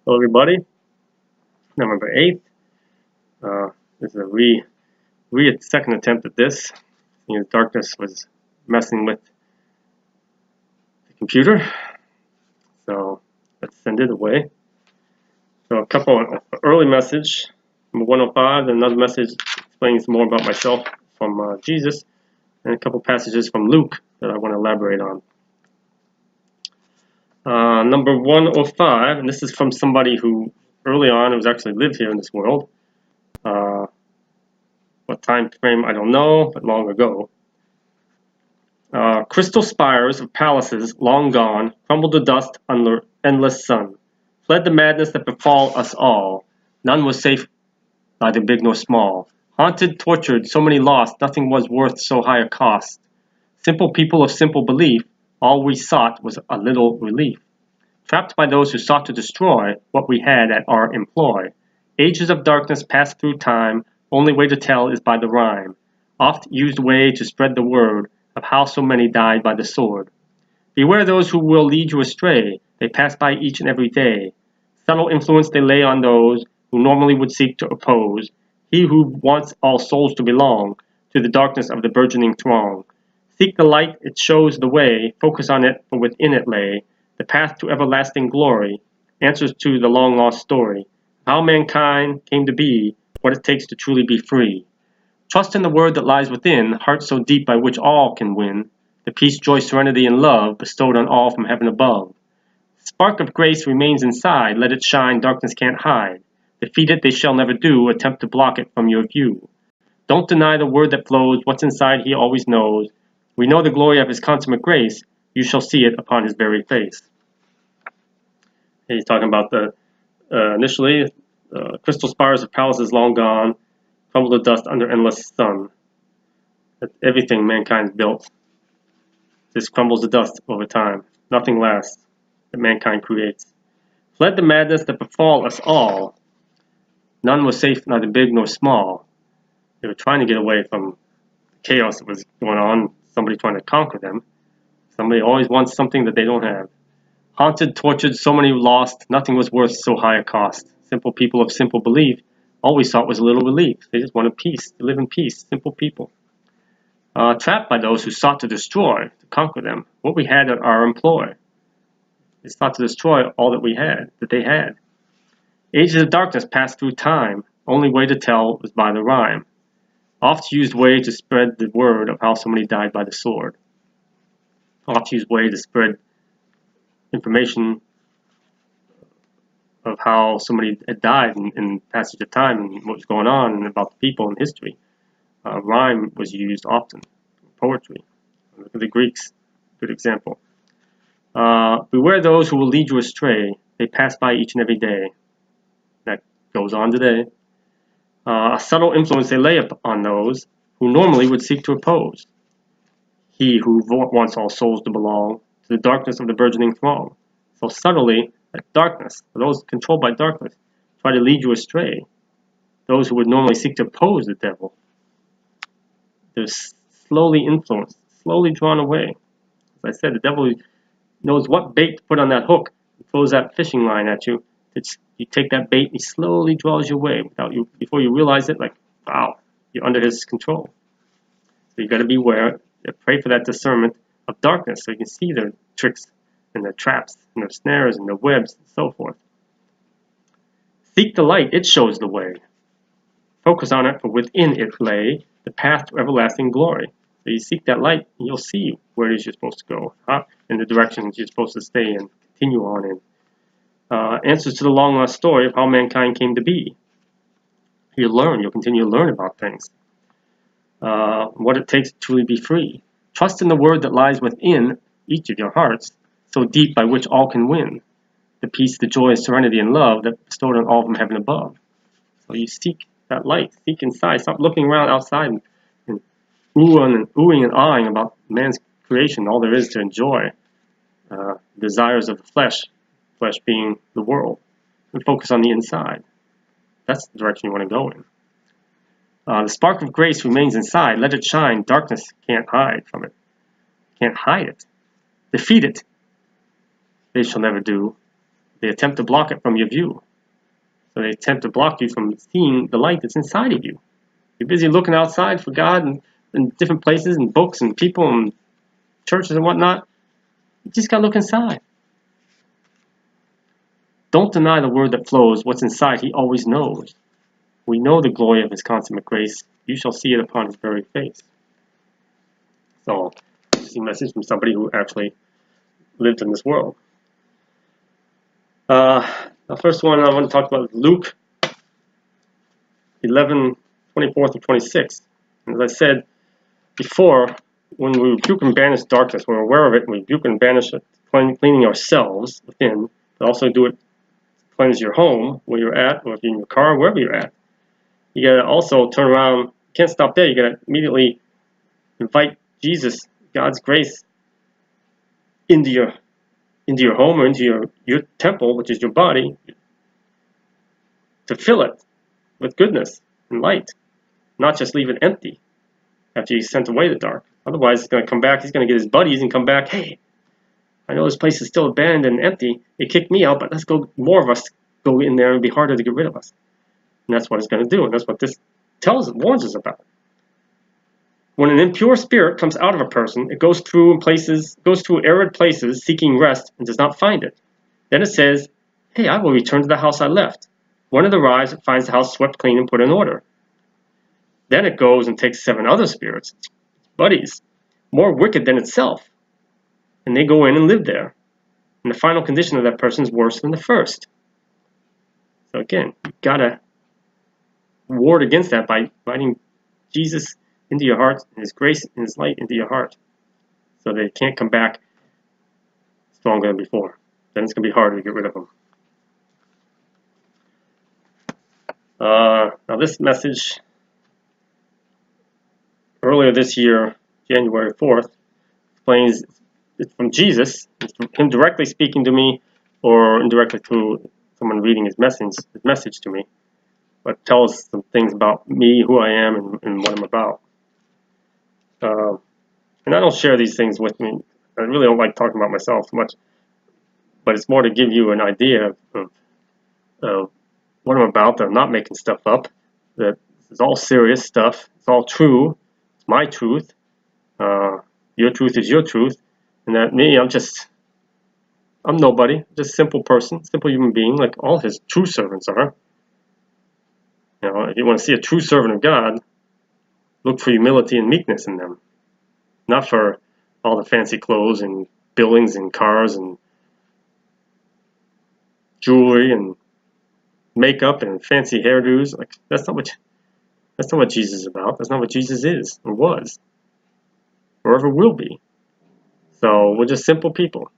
Hello everybody, November 8th. This is a second attempt at this. Darkness was messing with the computer, so let's send it away. So a couple early message, number 105, and another message explaining some more about myself from Jesus, and a couple passages from Luke that I want to elaborate on. Number 105, and this is from somebody who early on who's actually lived here in this world. What time frame, I don't know, but long ago. Crystal spires of palaces long gone crumbled to dust under endless sun. Fled the madness that befall us all. None was safe, neither big nor small. Haunted, tortured, so many lost, nothing was worth so high a cost. Simple people of simple belief, all we sought was a little relief. Trapped by those who sought to destroy what we had at our employ. Ages of darkness passed through time, only way to tell is by the rhyme. Oft used way to spread the word of how so many died by the sword. Beware those who will lead you astray, they pass by each and every day. Subtle influence they lay on those who normally would seek to oppose. He who wants all souls to belong to the darkness of the burgeoning throng. Seek the light, it shows the way, focus on it, for within it lay the path to everlasting glory, answers to the long-lost story, how mankind came to be, what it takes to truly be free. Trust in the word that lies within, heart so deep by which all can win, the peace, joy, serenity, and love bestowed on all from heaven above. Spark of grace remains inside, let it shine, darkness can't hide. Defeat it they shall never do, attempt to block it from your view. Don't deny the word that flows, what's inside he always knows. We know the glory of his consummate grace, you shall see it upon his very face. He's talking about initially, crystal spires of palaces long gone, crumble to dust under endless sun. That everything mankind's built just crumbles to dust over time. Nothing lasts that mankind creates. Fled the madness that befall us all. None was safe, neither big nor small. They were trying to get away from the chaos that was going on, somebody trying to conquer them. Somebody always wants something that they don't have. Haunted, tortured, so many lost, nothing was worth so high a cost. Simple people of simple belief, all we sought was a little relief. They just wanted peace, to live in peace, simple people. Trapped by those who sought to destroy, to conquer them, what we had at our employ. They sought to destroy all that we had, that they had. Ages of darkness passed through time, only way to tell was by the rhyme. Oft used way to spread the word of how so many died by the sword. Oft used way to spread information of how somebody had died in passage of time and what was going on and about the people in history. Rhyme was used often, poetry. Look at the Greeks, good example. Beware those who will lead you astray. They pass by each and every day. That goes on today. A subtle influence they lay upon those who normally would seek to oppose. He who wants all souls to belong to the darkness of the burgeoning throng. So subtly, that darkness, those controlled by darkness, try to lead you astray. Those who would normally seek to oppose the devil, they're slowly influenced, slowly drawn away. As I said, the devil knows what bait to put on that hook. He throws that fishing line at you. You take that bait, and he slowly draws you away without you, before you realize it. Like, wow, you're under his control. So you got to beware. Pray for that discernment of darkness, so you can see their tricks and their traps and their snares and their webs and so forth. Seek the light; it shows the way. Focus on it, for within it lay the path to everlasting glory. So you seek that light, and you'll see where it is you're supposed to go, in the directions you're supposed to stay in, continue on in. Answers to the long-lost story of how mankind came to be. You'll continue to learn about things. What it takes to truly be free. Trust in the word that lies within each of your hearts, so deep by which all can win. The peace, the joy, serenity, and love that bestowed on all from heaven above. So you seek that light, seek inside. Stop looking around outside and oohing and ahhing about man's creation, all there is to enjoy. Desires of the flesh being the world, and focus on the inside. That's the direction you want to go in. The spark of grace remains inside. Let it shine. Darkness can't hide from it. Can't hide it. Defeat it they shall never do. they attempt to block it from your view. So they attempt to block you from seeing the light that's inside of you. You're busy looking outside for God and in different places and books and people and churches and whatnot. You just gotta look inside. Don't deny the word that flows. What's inside, he always knows. We know the glory of his consummate grace. You shall see it upon his very face. So, this is a message from somebody who actually lived in this world. The first one I want to talk about is Luke 11:24-26. As I said before, when we rebuke and banish darkness, we're aware of it, and we rebuke and banish it, cleaning ourselves within, but also do it to cleanse your home, where you're at, or if you're in your car, wherever you're at. You gotta also turn around, you can't stop there, you gotta immediately invite Jesus, God's grace, into your home or into your temple, which is your body, to fill it with goodness and light, not just leave it empty after you sent away the dark. Otherwise, it's going to come back, he's going to get his buddies and come back, hey, I know this place is still abandoned and empty, they kicked me out, but let's go, more of us go in there and be harder to get rid of us. And that's what it's going to do, and that's what this warns us about. When an impure spirit comes out of a person, it goes through arid places seeking rest and does not find it. Then it says, hey, I will return to the house I left. When it arrives, it finds the house swept clean and put in order. Then it goes and takes 7 other spirits, buddies, more wicked than itself, and they go in and live there. And the final condition of that person is worse than the first. So again, you've got to ward against that by inviting Jesus into your heart, and his grace and his light into your heart, so they can't come back stronger than before. Then it's going to be harder to get rid of them. Now this message, earlier this year, January 4th, explains it's from Jesus. It's from him directly speaking to me, or indirectly through someone reading his message to me, but tells some things about me, who I am, and what I'm about. And I don't share these things with me. I really don't like talking about myself much, but it's more to give you an idea of what I'm about, that I'm not making stuff up, that this is all serious stuff, it's all true, it's my truth, your truth is your truth, and that me, I'm nobody, just a simple person, simple human being, like all his true servants are. You know, if you want to see a true servant of God, look for humility and meekness in them. Not for all the fancy clothes and buildings and cars and jewelry and makeup and fancy hairdos. Like that's not what Jesus is about. That's not what Jesus is or was or ever will be. So we're just simple people.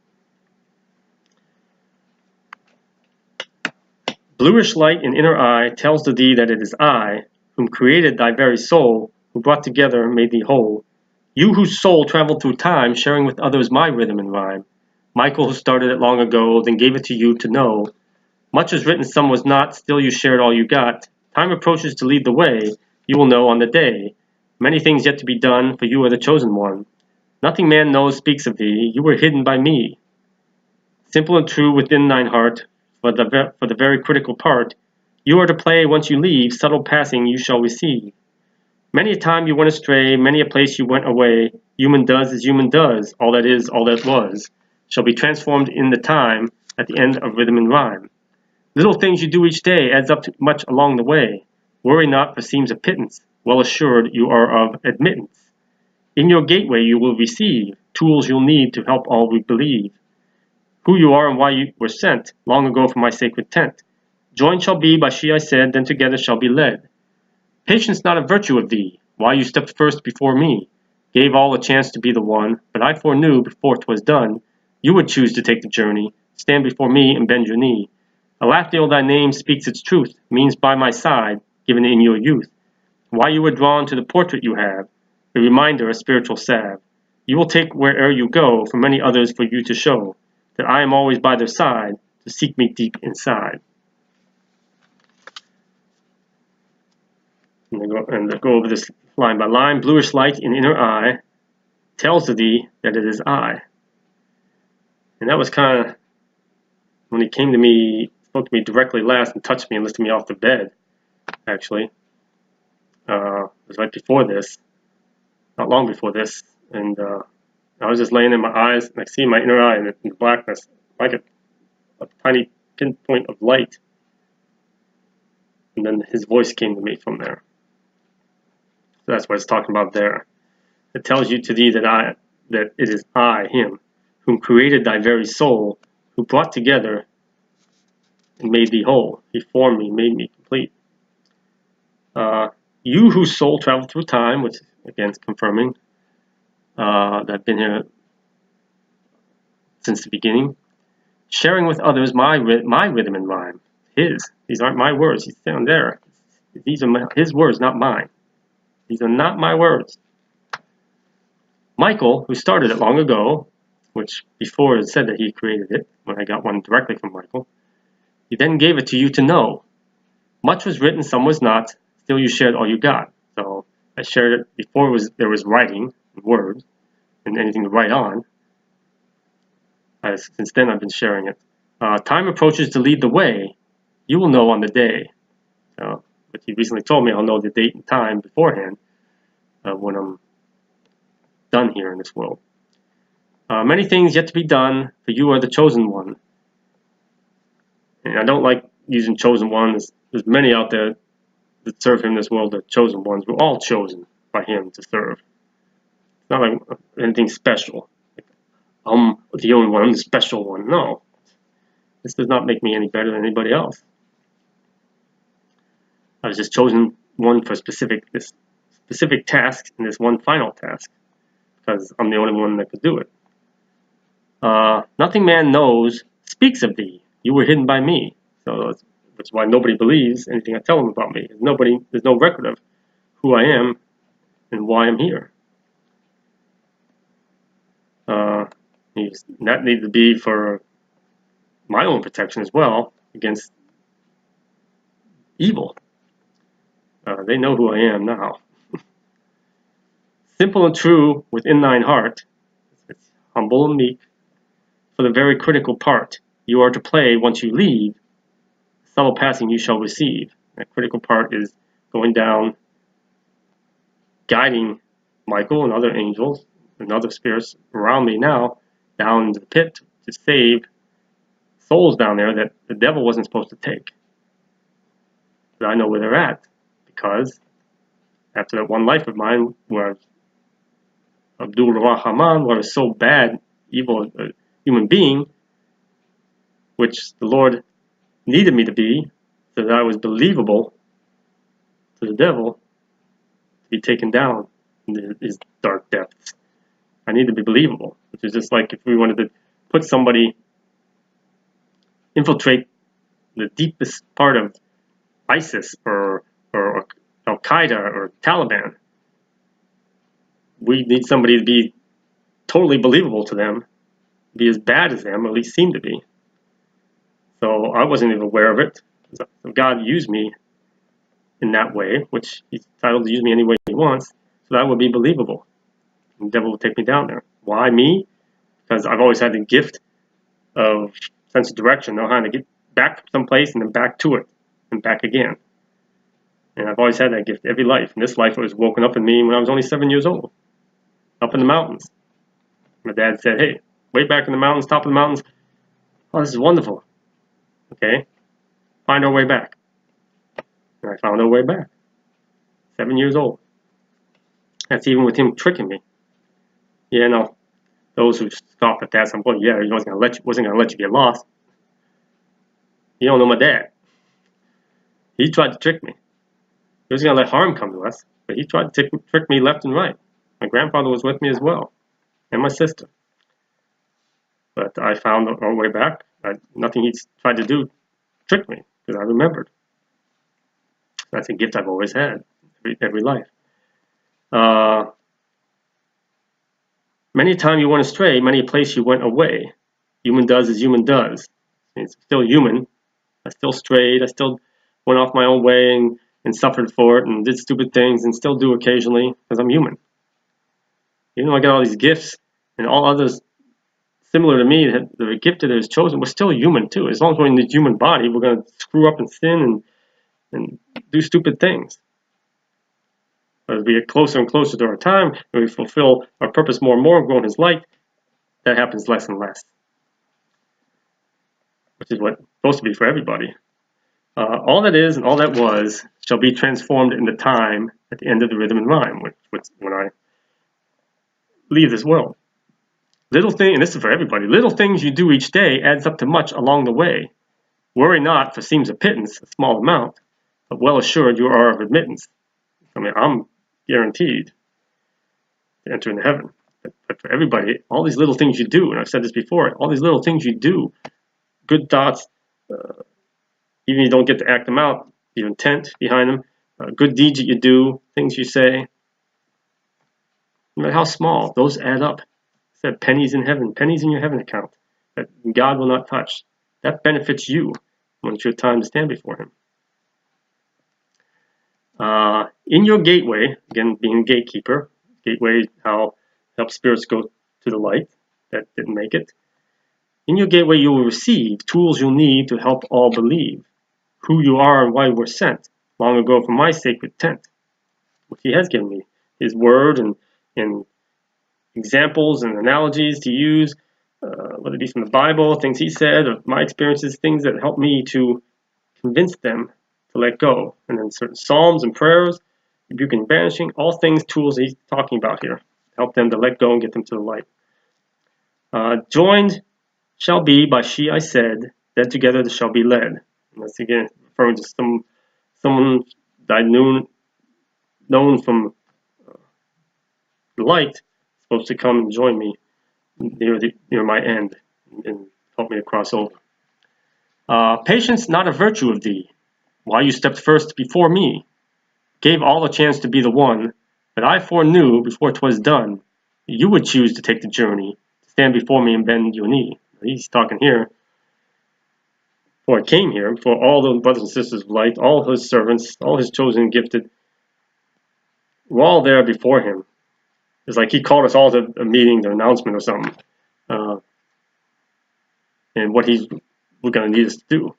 Bluish light in inner eye tells to thee that it is I, whom created thy very soul, who brought together and made thee whole. You whose soul traveled through time, sharing with others my rhythm and rhyme. Michael, who started it long ago, then gave it to you to know. Much was written, some was not, still you shared all you got. Time approaches to lead the way, you will know on the day. Many things yet to be done, for you are the chosen one. Nothing man knows speaks of thee, you were hidden by me. Simple and true within thine heart, for the very critical part, you are to play once you leave, subtle passing you shall receive. Many a time you went astray, many a place you went away. Human does as human does, all that is, all that was, shall be transformed in the time at the end of rhythm and rhyme. Little things you do each day adds up to much along the way. Worry not, for seems a pittance, well assured you are of admittance. In your gateway you will receive tools you'll need to help all we believe. Who you are and why you were sent, long ago from my sacred tent. Joined shall be by she I said, then together shall be led. Patience not a virtue of thee, why you stepped first before me. Gave all a chance to be the one, but I foreknew before 'twas done, you would choose to take the journey, stand before me and bend your knee. Alathiel thy name speaks its truth, means by my side, given in your youth. Why you were drawn to the portrait you have, a reminder, a spiritual salve. You will take where'er you go, for many others for you to show, that I am always by their side, to seek me deep inside. And they go over this line by line. Bluish light in inner eye tells to thee that it is I. And that was kind of when he came to me, spoke to me directly last and touched me and lifted me off the bed, actually. It was right before this, not long before this, and I was just laying in my eyes, and I see my inner eye in the blackness, like a tiny pinpoint of light. And then his voice came to me from there. So that's what it's talking about there. It tells you to thee that it is I, him, whom created thy very soul, who brought together and made thee whole. He formed me, made me complete. You whose soul traveled through time, which again is confirming that I've been here since the beginning, sharing with others my rhythm and rhyme. These aren't my words. He's down there. These are his words, not mine. These are not my words. Michael, who started it long ago, which before it said that he created it, when I got one directly from Michael, he then gave it to you to know. Much was written, some was not. Still you shared all you got. So I shared it before there was writing, words, and anything to write on. Since then I've been sharing it. Time approaches to lead the way. You will know on the day. But he recently told me I'll know the date and time beforehand when I'm done here in this world. Many things yet to be done, for you are the chosen one. And I don't like using chosen ones. There's many out there that serve him in this world, the chosen ones. We're all chosen by him to serve. It's not like anything special. I'm the only one, I'm the special one. No. This does not make me any better than anybody else. I was just chosen one for this specific task and this one final task, because I'm the only one that could do it. Nothing man knows speaks of thee. You were hidden by me. So that's why nobody believes anything I tell them about me. There's no record of who I am and why I'm here. That needs to be for my own protection as well against evil. They know who I am now. Simple and true within thine heart, it's humble and meek, for the very critical part you are to play once you leave, subtle passing you shall receive. That critical part is going down, guiding Michael and other angels and other spirits around me now down into the pit to save souls down there that the devil wasn't supposed to take. But I know where they're at, because after that one life of mine where Abdul Rahman, where I was so bad, evil human being, which the Lord needed me to be, so that I was believable to the devil, to be taken down in his dark depths. I need to be believable, which is just like if we wanted to put somebody, infiltrate the deepest part of ISIS or Al-Qaeda or Taliban. We need somebody to be totally believable to them, be as bad as them, or at least seem to be. So I wasn't even aware of it. So God used me in that way, which he's entitled to use me any way he wants, so that I would be believable. And the devil would take me down there. Why me? Because I've always had the gift of sense of direction, know how to get back someplace and then back to it and back again. And I've always had that gift every life. And this life was woken up in me when I was only 7 years old, up in the mountains. My dad said, hey, way back in the mountains, top of the mountains, oh, this is wonderful. Okay, find our way back. And I found our way back. 7 years old. That's even with him tricking me. Yeah, no. Those who scoff at that, some point, yeah, he wasn't gonna let you get lost. You don't know my dad. He tried to trick me. He wasn't gonna let harm come to us, but he tried to trick me left and right. My grandfather was with me as well, and my sister. But I found our way back. Nothing he tried to do tricked me, because I remembered. That's a gift I've always had, every life. Many a time you went astray, many a place you went away. Human does as human does. It's still human. I still strayed. I still went off my own way and suffered for it and did stupid things and still do occasionally, because I'm human. Even though I got all these gifts and all others similar to me, that the gifted that is chosen, we're still human too. As long as we're in this human body, we're going to screw up and sin and do stupid things. But as we get closer and closer to our time, and we fulfill our purpose more and more, grow in His light, that happens less and less. Which is what's supposed to be for everybody. All that is and all that was shall be transformed in the time at the end of the rhythm and rhyme, which when I leave this world. Little thing, and this is for everybody, little things you do each day adds up to much along the way. Worry not, for seems a pittance, a small amount, but well assured you are of admittance. I mean, I'm guaranteed to enter into heaven. But for everybody, all these little things you do, and I've said this before, all these little things you do, good thoughts, even if you don't get to act them out, your intent behind them, good deeds that you do, things you say, no matter how small, those add up. Said pennies in heaven, pennies in your heaven account that God will not touch. That benefits you when it's your time to stand before Him. In your gateway, again, being a gatekeeper, gateway, how help spirits go to the light that didn't make it. In your gateway, you will receive tools you'll need to help all believe who you are and why you were sent long ago from my sacred tent, which He has given me, His word and examples and analogies to use, whether it be from the Bible, things He said, or my experiences, things that help me to convince them to let go. And then certain psalms and prayers, rebuking and banishing, all things, tools He's talking about here, help them to let go and get them to the light. Joined shall be by she I said, that together they shall be led. And that's again referring to someone that I known from the light, supposed to come and join me near my end and help me to cross over. Patience not a virtue of thee, why you stepped first before me, gave all a chance to be the one that I foreknew before 'twas done. You would choose to take the journey, to stand before me and bend your knee. He's talking here. Before I came here, before all those brothers and sisters of light, all His servants, all His chosen and gifted, we're all there before Him. It's like He called us all to a meeting, an announcement or something, and what we're going to need us to do.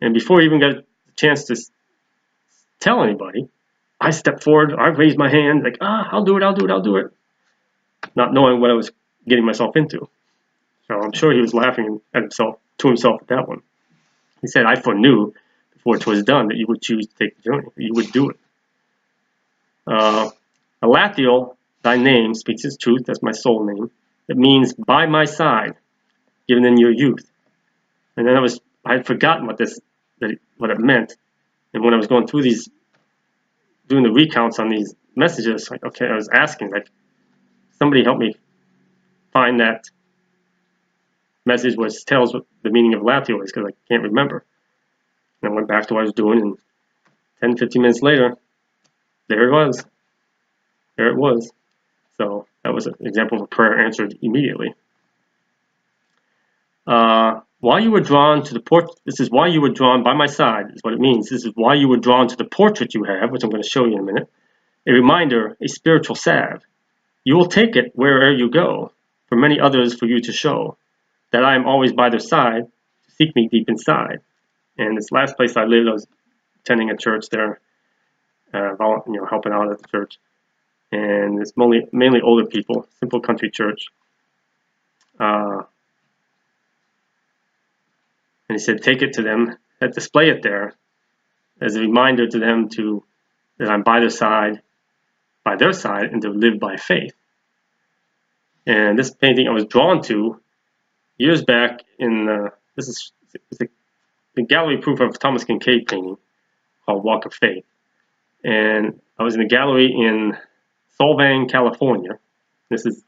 And before we even got a chance to tell anybody, I stepped forward, I raised my hand, like, I'll do it, not knowing what I was getting myself into. So I'm sure He was laughing to himself at that one. He said, I foreknew before 'twas done that you would choose to take the journey, that you would do it. Alathiel, thy name speaks His truth, that's my soul name. It means by my side, given in your youth. And then I had forgotten what it meant. And when I was going through doing the recounts on these messages, like, okay, I was asking, like, somebody help me find that message which tells what the meaning of Alathiel is, because I can't remember. And I went back to what I was doing, and 10, 15 minutes later, there it was. There it was. So that was an example of a prayer answered immediately. Why you were drawn to the portrait, this is why you were drawn by my side, is what it means. This is why you were drawn to the portrait you have, which I'm going to show you in a minute. A reminder, a spiritual salve. You will take it wherever you go, for many others for you to show, that I am always by their side, to seek me deep inside. And this last place I lived, I was attending a church there, helping out at the church. And it's mainly older people, simple country church. And He said, take it to them, display it there as a reminder to them that I'm by their side, and to live by faith. And this painting I was drawn to years back this is the gallery proof of Thomas Kinkade painting called Walk of Faith. And I was in a gallery in Solvang, California. This is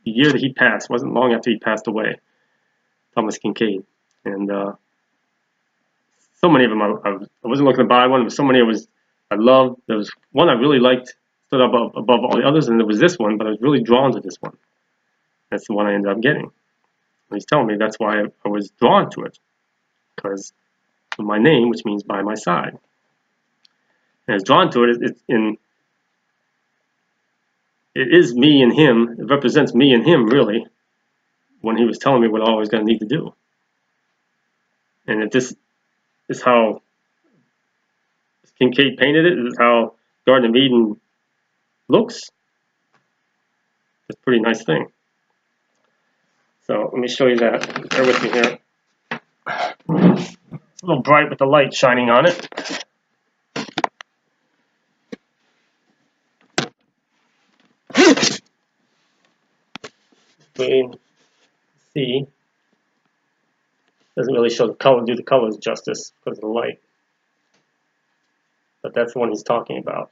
the year that he passed. It wasn't long after he passed away, Thomas Kinkade. And so many of them, I wasn't looking to buy one, but so many I loved. There was one I really liked, stood up above all the others, and there was this one, but I was really drawn to this one. That's the one I ended up getting. And he's telling me that's why I was drawn to it, because of my name, which means by my side. And I was drawn to it. It is me and him. It represents me and him, really. when he was telling me what I was going to need to do. And if this is how Kincaid painted it, this is how Garden of Eden looks, it's a pretty nice thing. So let me show you that. Bear with me here. It's a little bright with the light shining on it. We see, doesn't really show the color, do the colors justice because of the light. But that's the one he's talking about,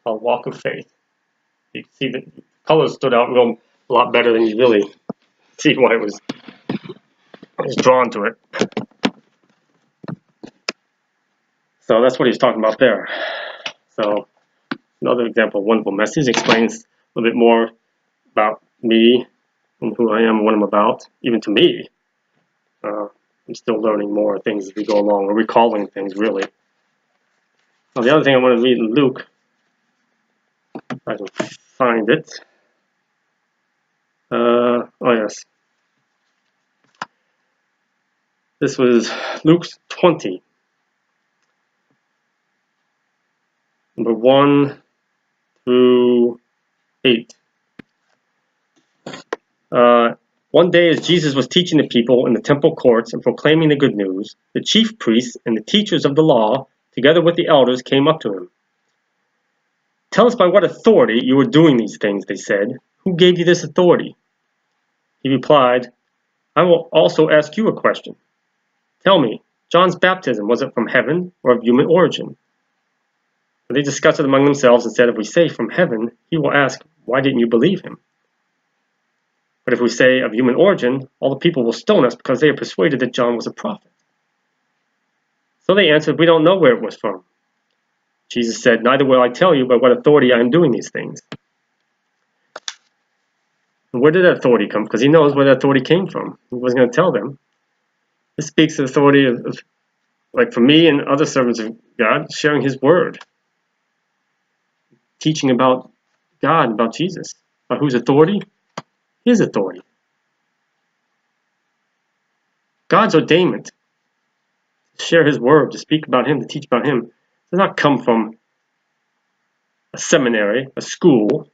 called Walk of Faith. You can see the colors stood out a lot better than you really see why I was drawn to it. So that's what he's talking about there. So another example of Wonderful Message explains a little bit more about me and who I am and what I'm about. Even to me, I'm still learning more things as we go along, or recalling things, really. Now, the other thing I want to read in Luke, if I can find it. Oh, yes. This was Luke 20. Number 1 through 8. One day as Jesus was teaching the people in the temple courts and proclaiming the good news, the chief priests and the teachers of the law, together with the elders, came up to him. "Tell us by what authority you are doing these things," they said. "Who gave you this authority?" He replied, "I will also ask you a question. Tell me, John's baptism, was it from heaven or of human origin?" But they discussed it among themselves and said, "If we say from heaven, he will ask, 'Why didn't you believe him?' But if we say of human origin, all the people will stone us because they are persuaded that John was a prophet." So they answered, "We don't know where it was from." Jesus said, "Neither will I tell you by what authority I am doing these things." And where did that authority come from? Because he knows where that authority came from. He wasn't going to tell them. This speaks to the authority of, like for me and other servants of God, sharing his word. Teaching about God, about Jesus. By whose authority? His authority. God's ordainment to share his word, to speak about him, to teach about him, does not come from a seminary, a school.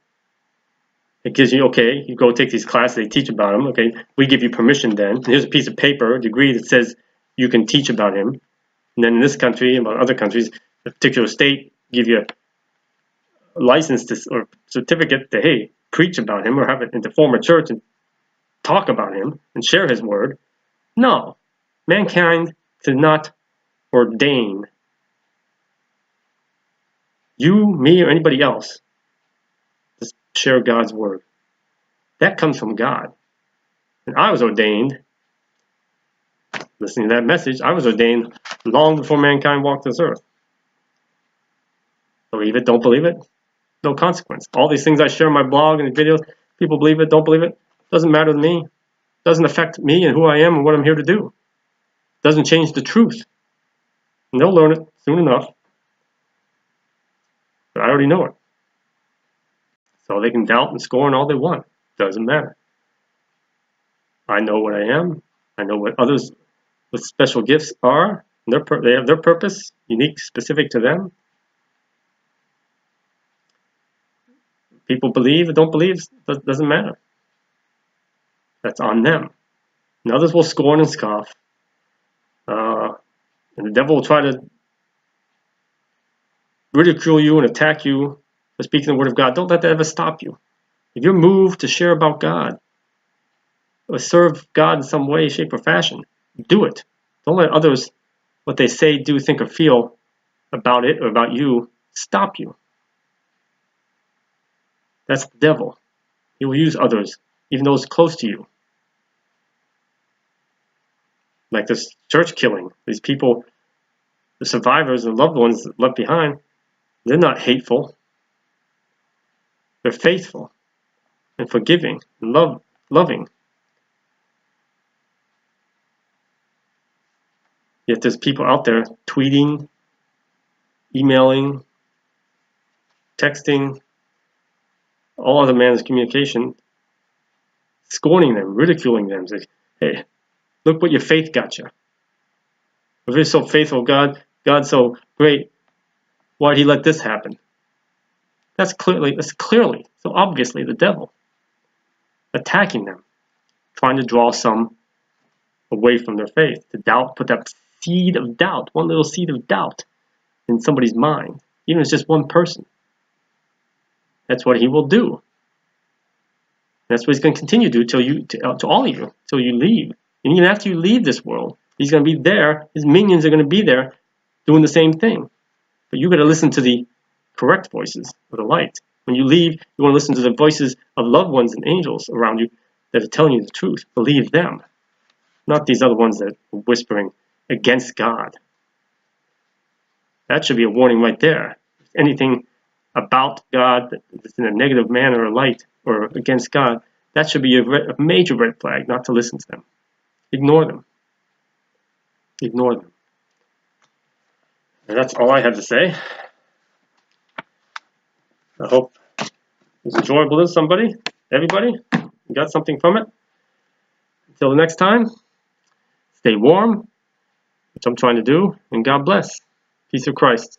It gives you, okay, you go take these classes, they teach about him, okay, we give you permission then. And here's a piece of paper, a degree that says you can teach about him. And then in this country, and other countries, a particular state give you a license to, or certificate to, hey, preach about him or have it to form a church and talk about him and share his word. No, mankind does not ordain you, me, or anybody else to share God's word. That comes from God. And I was ordained, listening to that message, I was ordained long before mankind walked this earth. Believe it, don't believe it, no consequence. All these things I share in my blog and videos, people believe it, don't believe it, doesn't matter to me. Doesn't affect me and who I am and what I'm here to do. Doesn't change the truth. And they'll learn it soon enough. But I already know it. So they can doubt and scorn all they want. Doesn't matter. I know what I am. I know what others with special gifts are. They have their purpose, unique, specific to them. People believe or don't believe, doesn't matter. That's on them. And others will scorn and scoff. And the devil will try to ridicule you and attack you for speaking the word of God. Don't let that ever stop you. If you're moved to share about God or serve God in some way, shape, or fashion, do it. Don't let others, what they say, do, think, or feel about it or about you, stop you. That's the devil. He will use others, even those close to you. Like this church killing. These people, the survivors and loved ones left behind, they're not hateful. They're faithful and forgiving and loving. Yet there's people out there tweeting, emailing, texting, all other manner of communication, scorning them, ridiculing them. Say, hey, look what your faith got you. If you're so faithful, God's so great, why'd he let this happen? That's clearly, so obviously the devil attacking them, trying to draw some away from their faith, to doubt, put that seed of doubt, one little seed of doubt in somebody's mind, even if it's just one person. That's what he will do. That's what he's going to continue to do to all of you, till you leave. And even after you leave this world, he's going to be there. His minions are going to be there doing the same thing. But you got to listen to the correct voices of the light. When you leave, you want to listen to the voices of loved ones and angels around you that are telling you the truth. Believe them, not these other ones that are whispering against God. That should be a warning right there. If anything about God that's in a negative manner or light or against God, that should be a major red flag not to listen to them. Ignore them. Ignore them. And that's all I had to say. I hope it was enjoyable to somebody, everybody. You got something from it. Until the next time, stay warm, which I'm trying to do, and God bless. Peace of Christ.